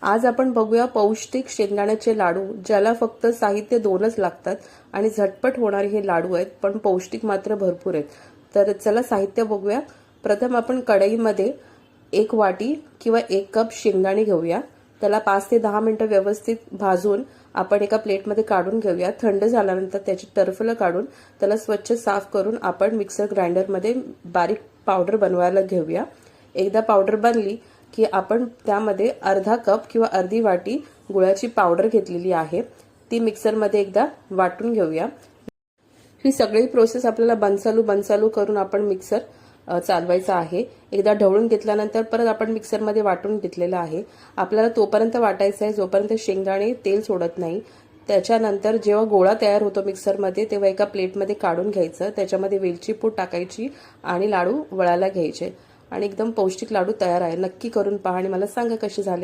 आज आपण बघूया पौष्टिक शेंगदाण्याचे लाडू, ज्याला फक्त साहित्य 2च लागतात आणि झटपट होणारे हे लाडू आहेत, पण पौष्टिक मात्र भरपूर आहेत। तर चला साहित्य बघूया। प्रथम आपण कढईमध्ये 1 वाटी किंवा 1 कप शेंगदाणे घेऊया। त्याला 5 ते 10 मिनिटं व्यवस्थित भाजून आपण एका प्लेटमध्ये काढून घेऊया। थंड झाल्यानंतर त्याची टरफलं काढून त्याला स्वच्छ साफ करून आपण मिक्सर ग्राइंडरमध्ये बारीक पावडर बनवायला घेऊया। एकदा पावडर बनली की आपण त्यामध्ये अर्धा कप किंवा अर्धी वाटी गुळाची पावडर घेतलेली आहे, ती मिक्सरमध्ये एकदा वाटून घेऊया। ही सगळी प्रोसेस आपल्याला बनसालू करून आपण मिक्सर चालवायचा आहे। एकदा ढवळून घेतल्यानंतर परत आपण मिक्सरमध्ये वाटून घेतलेलं आहे। आपल्याला तोपर्यंत वाटायचं आहे जोपर्यंत शेंगदाणे तेल सोडत नाही। त्याच्यानंतर जेव्हा गोळा तयार होतो मिक्सरमध्ये तेव्हा एका प्लेटमध्ये काढून घ्यायचं, त्याच्यामध्ये वेलची पूड टाकायची आणि लाडू वळायला घ्यायचे आणि एकदम पौष्टिक लाडू तयार आहे। नक्की करून पहा आणि मला सांगा कसे झाले।